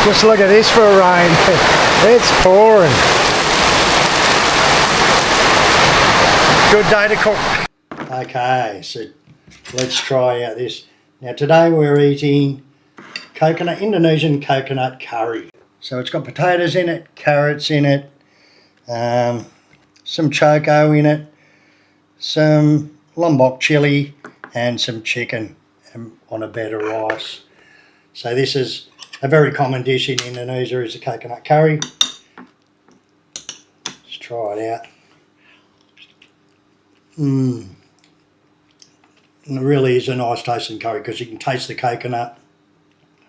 Just look at this for a rain. It's pouring. Good day to cook. Okay, so let's try out this. Now today we're eating Indonesian coconut curry. So it's got potatoes in it, carrots in it, some choco in it, some lombok chili and some chicken on a bed of rice. So this is a very common dish in Indonesia, is a coconut curry. Let's try it out. It really is a nice tasting curry because you can taste the coconut.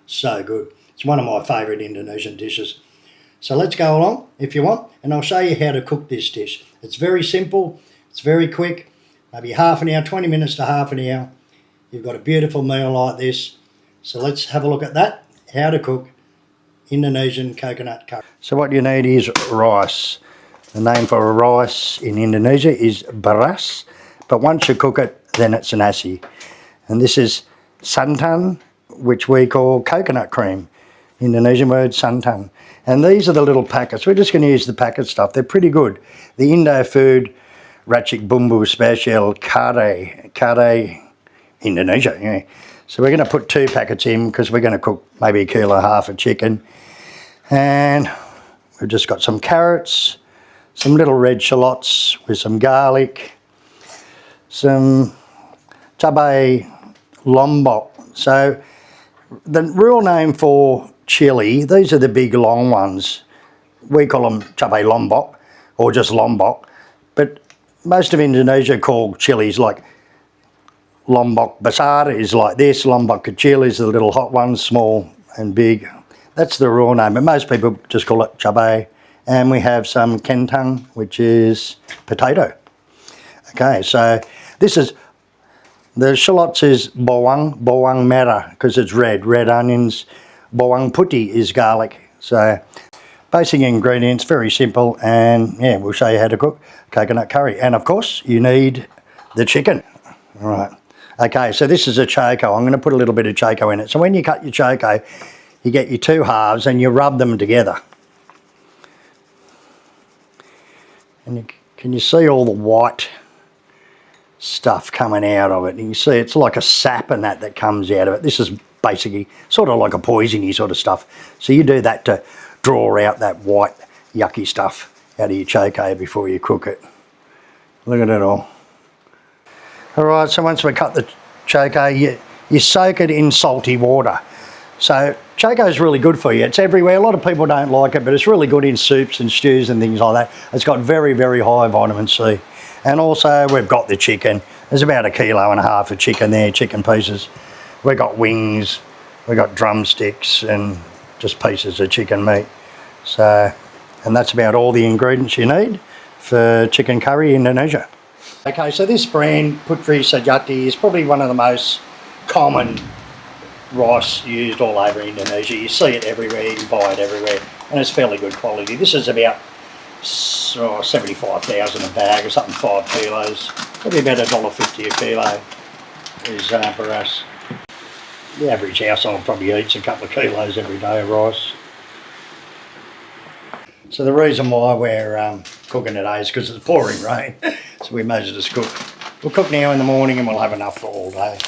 So good. It's one of my favourite Indonesian dishes. So let's go along if you want, and I'll show you how to cook this dish. It's very simple, it's very quick, maybe half an hour, 20 minutes to half an hour. You've got a beautiful meal like this. So let's have a look at that, how to cook Indonesian coconut curry. So what you need is rice. The name for rice in Indonesia is beras, but once you cook it, then it's nasi. And this is santan, which we call coconut cream. Indonesian word santan. And these are the little packets. We're just going to use the packet stuff. They're pretty good. The Indo food, racik bumbu special, kare, Indonesia, yeah. So we're going to put 2 packets in because we're going to cook maybe 1.5 kilos of chicken. And we've just got some carrots, some little red shallots with some garlic, some cabai lombok. So the real name for chili, these are the big long ones. We call them cabai lombok or just lombok. But most of Indonesia call chilies like lombok besar is like this, lombok kecil is the little hot ones, small and big. That's the raw name, but most people just call it cabai. And we have some kentang, which is potato. Okay, so this is, the shallots is bawang merah, because it's red onions. Bawang putih is garlic. So basic ingredients, very simple, and yeah, we'll show you how to cook coconut curry. And of course, you need the chicken. All right. Okay, so this is a choco. I'm going to put a little bit of choco in it. So when you cut your choco, you get your 2 halves and you rub them together. And can you see all the white stuff coming out of it? And you see it's like a sap and that comes out of it. This is basically sort of like a poisony sort of stuff. So you do that to draw out that white yucky stuff out of your choco before you cook it. Look at it all. Alright, so once we cut the choco, you soak it in salty water. So choco is really good for you. It's everywhere. A lot of people don't like it, but it's really good in soups and stews and things like that. It's got very, very high vitamin C. And also we've got the chicken. There's about 1.5 kilos of chicken there, chicken pieces. We've got wings, we've got drumsticks and just pieces of chicken meat. So, and that's about all the ingredients you need for chicken curry Indonesia. Okay, so this brand, Putri Sejati, is probably one of the most common rice used all over Indonesia. You see it everywhere, you can buy it everywhere, and it's fairly good quality. This is about 75,000 a bag or something, 5 kilos. Probably about $1.50 a kilo is beras. The average household probably eats a couple of kilos every day of rice. So the reason why we're cooking today is because it's pouring rain. So we may as well just cook. We'll cook now in the morning and we'll have enough for all day.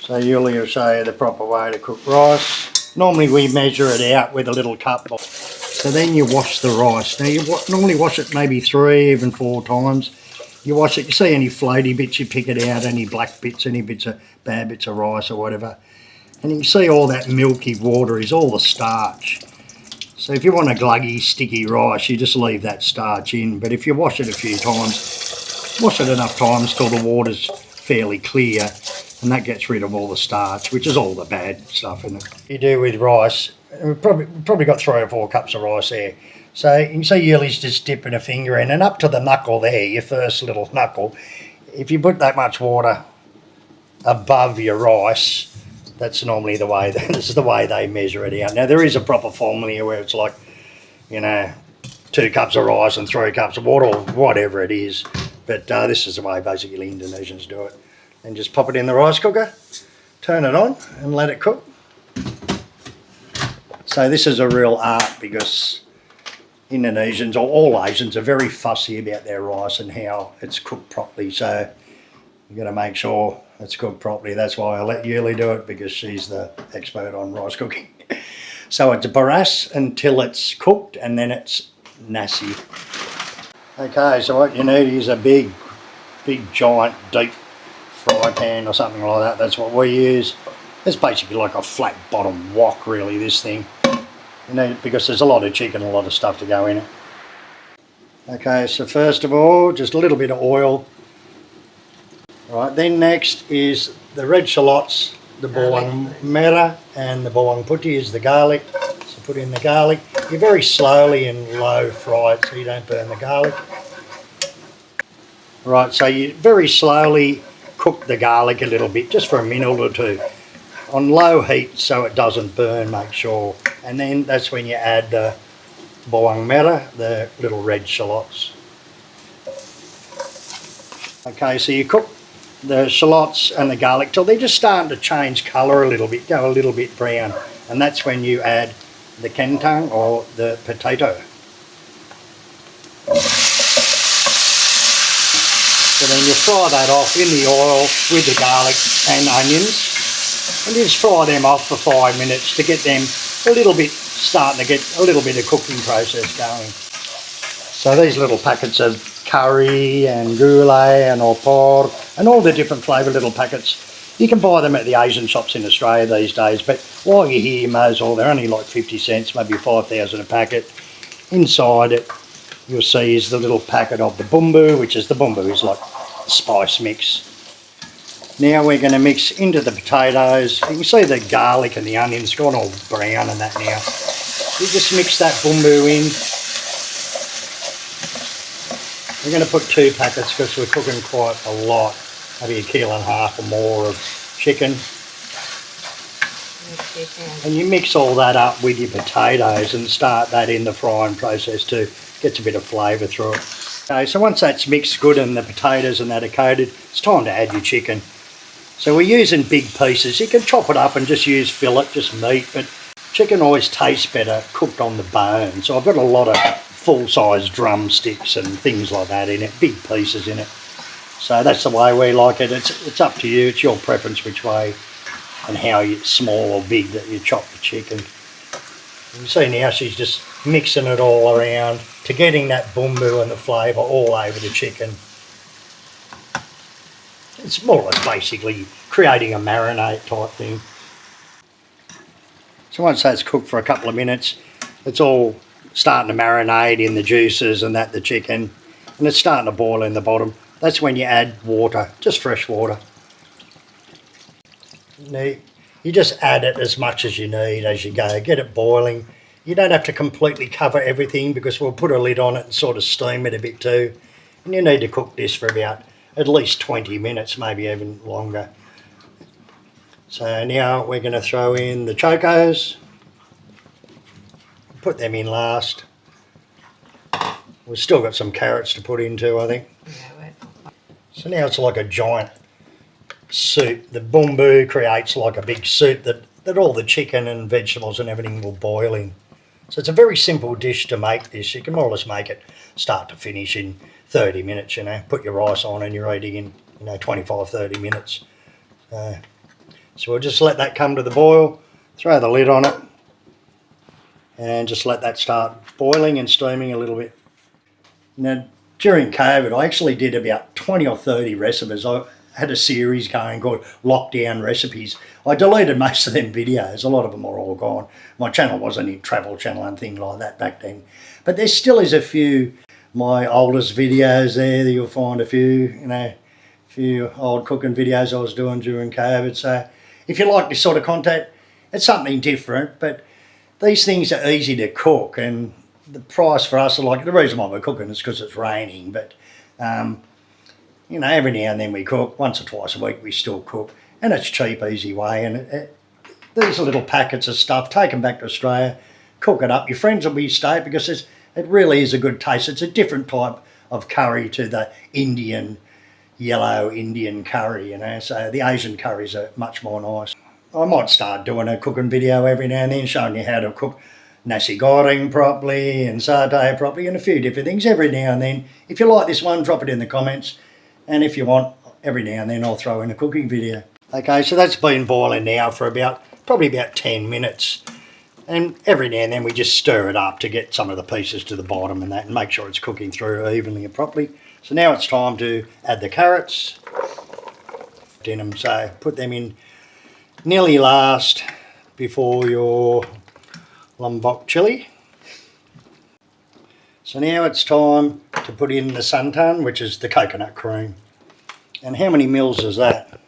So Yuli will show you the proper way to cook rice. Normally we measure it out with a little cup. So then you wash the rice. Now you normally wash it maybe 3, even 4 times. You wash it, you see any floaty bits, you pick it out, any black bits, any bits of bad bits of rice or whatever. And you can see all that milky water is all the starch. So if you want a gluggy, sticky rice, you just leave that starch in. But if you wash it a few times, wash it enough times till the water's fairly clear, and that gets rid of all the starch, which is all the bad stuff in it. You do with rice, we've probably got 3 or 4 cups of rice there. So you can see Yuli's just dipping a finger in, and up to the knuckle there, your first little knuckle, if you put that much water above your rice, that's normally the way, this is the way they measure it out. Now there is a proper formula where it's like, you know, 2 cups of rice and 3 cups of water or whatever it is. But this is the way basically Indonesians do it. And just pop it in the rice cooker, turn it on and let it cook. So this is a real art, because Indonesians, or all Asians, are very fussy about their rice and how it's cooked properly. So you've got to make sure it's cooked properly. That's why I let Yuli do it, because she's the expert on rice cooking. So it's baras until it's cooked, and then it's nasi. Okay, so what you need is a big giant deep fry pan or something like that. That's what we use. It's basically like a flat bottom wok, really, this thing. You need it because there's a lot of chicken, a lot of stuff to go in it. Okay, so first of all, just a little bit of oil. Right, then next is the red shallots, the bawang merah, and the bawang putih is the garlic. So put in the garlic. You very slowly and low fry it so you don't burn the garlic. Right, so you very slowly cook the garlic a little bit, just for a minute or two. On low heat so it doesn't burn, make sure. And then that's when you add the bawang merah, the little red shallots. Okay, so you cook the shallots and the garlic till they're just starting to change colour a little bit, go a little bit brown. And that's when you add the kentang, or the potato. So then you fry that off in the oil with the garlic and onions. And you just fry them off for 5 minutes to get them a little bit, starting to get a little bit of cooking process going. So these little packets of curry and gulai and opor and all the different flavoured little packets, you can buy them at the Asian shops in Australia these days, but while you're here, you may as well, they're only like 50 cents, maybe 5,000 a packet. Inside it, you'll see is the little packet of the bumbu, which is like spice mix. Now we're going to mix into the potatoes. You can see the garlic and the onions gone all brown and that now. You just mix that bumbu in. We're going to put 2 packets because we're cooking quite a lot, maybe 1.5 kilos or more of chicken. And you mix all that up with your potatoes and start that in the frying process too. Gets a bit of flavour through it. Okay, so once that's mixed good and the potatoes and that are coated, it's time to add your chicken. So we're using big pieces. You can chop it up and just use fillet, just meat, but chicken always tastes better cooked on the bone. So I've got a lot of full-size drumsticks and things like that in it, big pieces in it. So that's the way we like it. It's up to you. It's your preference which way and how small or big that you chop the chicken. You see now she's just mixing it all around to getting that bumbu and the flavour all over the chicken. It's more or less basically creating a marinade type thing. So once that's cooked for a couple of minutes, it's all starting to marinate in the juices and that, the chicken, and it's starting to boil in the bottom. That's when you add water, just fresh water. You just add it as much as you need as you go. Get it boiling. You don't have to completely cover everything because we'll put a lid on it and sort of steam it a bit too. And you need to cook this for about at least 20 minutes, maybe even longer. So now we're going to throw in the chocos. Put them in last. We've still got some carrots to put in too, I think. So now it's like a giant soup. The bumbu creates like a big soup that all the chicken and vegetables and everything will boil in. So it's a very simple dish to make this. You can more or less make it start to finish in 30 minutes, you know. Put your rice on and you're eating in, 25, 30 minutes. So we'll just let that come to the boil, throw the lid on it, and just let that start boiling and steaming a little bit. Now, during COVID, I actually did about 20 or 30 recipes. I had a series going called Lockdown Recipes. I deleted most of them videos. A lot of them are all gone. My channel wasn't a travel channel and things like that back then. But there still is a few, my oldest videos there, that you'll find a few old cooking videos I was doing during COVID. So if you like this sort of content, it's something different, but these things are easy to cook, and the price for us, the reason why we're cooking is because it's raining, but every now and then we cook, once or twice a week we still cook, and it's cheap, easy way. And these little packets of stuff, take them back to Australia, cook it up. Your friends will be stoked because it really is a good taste. It's a different type of curry to the yellow Indian curry, so the Asian curries are much more nice. I might start doing a cooking video every now and then, showing you how to cook nasi goreng properly and satay properly and a few different things every now and then. If you like this one, drop it in the comments, and if you want, every now and then I'll throw in a cooking video. Okay, so that's been boiling now for probably about 10 minutes, and every now and then we just stir it up to get some of the pieces to the bottom and that, and make sure it's cooking through evenly and properly. So now it's time to add the carrots in them, so put them in nearly last before your Lombok chili. So now it's time to put in the santan, which is the coconut cream. And how many mils is that?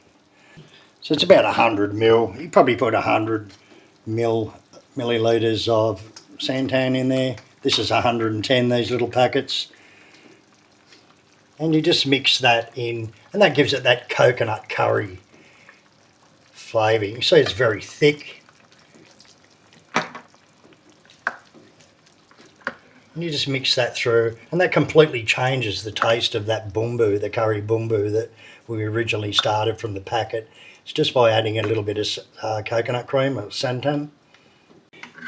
So it's about 100 mil. You probably put 100 millilitres of santan in there. This is 110, these little packets. And you just mix that in, and that gives it that coconut curry flavour. You can see it's very thick. And you just mix that through, and that completely changes the taste of that bumbu, the curry bumbu that we originally started from the packet. It's just by adding a little bit of coconut cream or santan.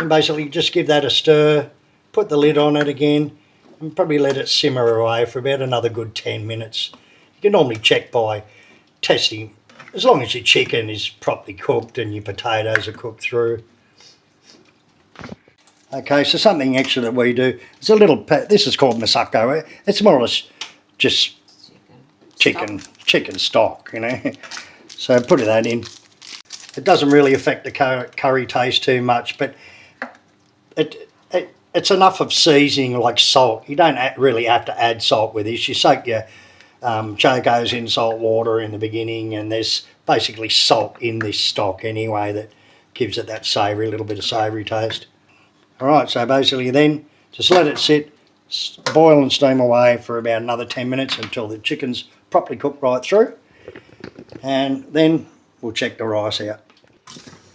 And basically just give that a stir, put the lid on it again, and probably let it simmer away for about another good 10 minutes. You can normally check by testing, as long as your chicken is properly cooked and your potatoes are cooked through. Okay, so something extra that we do is a little, this is called masako. It's more or less just chicken stock, you know. So put that in. It doesn't really affect the curry taste too much, but it's enough of seasoning like salt. You don't really have to add salt with this. You soak your chocos in salt water in the beginning, and there's basically salt in this stock anyway that gives it that savoury, little bit of savoury taste. Alright, so basically then just let it sit, boil and steam away for about another 10 minutes until the chicken's properly cooked right through, and then we'll check the rice out.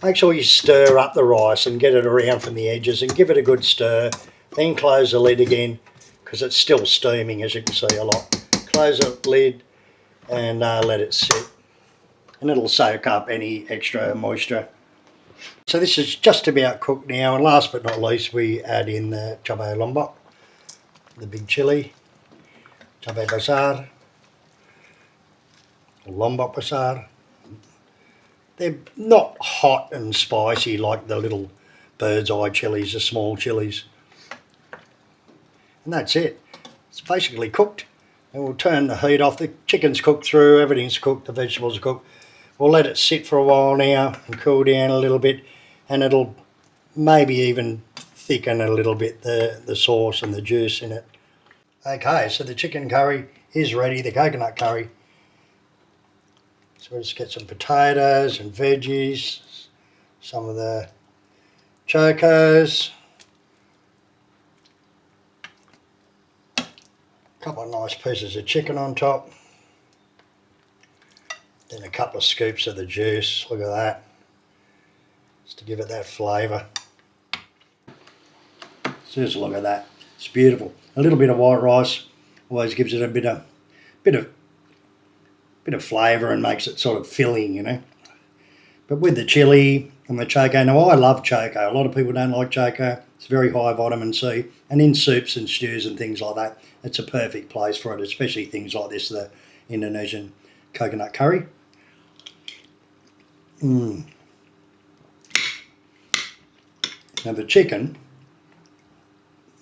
Make sure you stir up the rice and get it around from the edges and give it a good stir, then close the lid again because it's still steaming, as you can see a lot. Close the lid and let it sit, and it'll soak up any extra moisture. So this is just about cooked now, and last but not least we add in the cabai lombok, the big chilli, cabai besar, or lombok besar. They're not hot and spicy like the little bird's eye chilies, the small chilies. And that's it. It's basically cooked. And we'll turn the heat off. The chicken's cooked through, everything's cooked, the vegetables are cooked. We'll let it sit for a while now and cool down a little bit, and it'll maybe even thicken a little bit the sauce and the juice in it. Okay, so the chicken curry is ready, the coconut curry. So we'll just get some potatoes and veggies, some of the chocos, a couple of nice pieces of chicken on top, then a couple of scoops of the juice, look at that, just to give it that flavour. Just look at that, it's beautiful. A little bit of white rice always gives it a bit of flavour and makes it sort of filling, you know. But with the chilli and the choco, now I love choco. A lot of people don't like choco. It's very high vitamin C, and in soups and stews and things like that, it's a perfect place for it, especially things like this, the Indonesian coconut curry. Now the chicken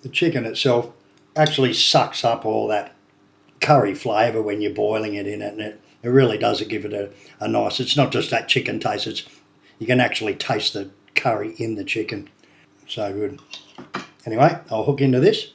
itself actually sucks up all that curry flavour when you're boiling it in it, and it really does give it a nice, it's not just that chicken taste, you can actually taste the curry in the chicken. So good. Anyway, I'll hook into this